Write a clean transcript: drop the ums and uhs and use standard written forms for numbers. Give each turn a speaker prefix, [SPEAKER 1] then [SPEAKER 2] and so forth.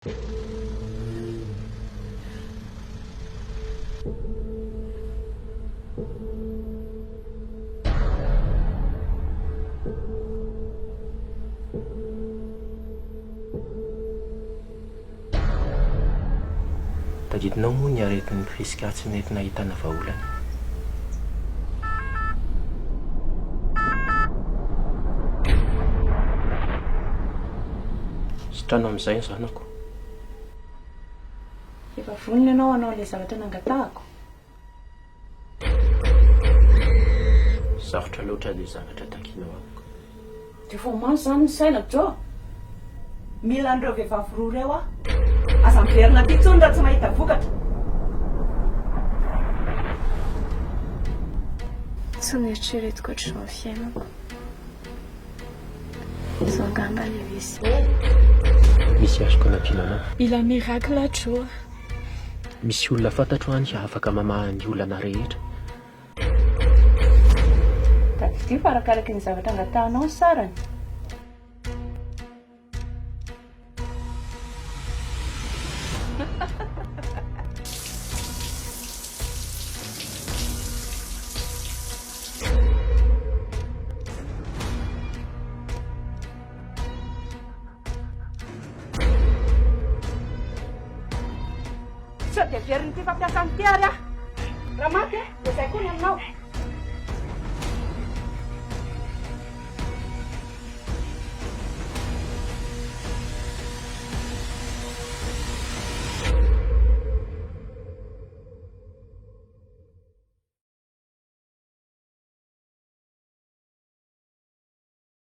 [SPEAKER 1] Tadidinao moa ny aretin'ny fisika tsy nentina hitana vahaolana. Sitrano amin'izay ny zanako.
[SPEAKER 2] Efa vonona ianao hanao ilay zavatra nangatahako.
[SPEAKER 1] Sarotra loatra ilay zavatra takianao amiko.
[SPEAKER 2] Dia vao maso izany ny saina Jo. Mila an'ireo vehivavy roa ireo aho. Aza miverina ty tsony raha tsy mahita vokatra.
[SPEAKER 3] Tsy nieritreretiko ohatr'izao ny fiainako. Izao angamba ilay visy.
[SPEAKER 1] Misy azoko anampianana.
[SPEAKER 3] Ila miracle Jo.
[SPEAKER 1] Misy olona fantatro any afaka mamaha ny olana rehetra.
[SPEAKER 2] Tadidio farakaraky ny zavatra angatahanao ny sarany. Sao dia very ny ty fampiasa ny tiary ah. Raha maty dia izay koa ny aminao.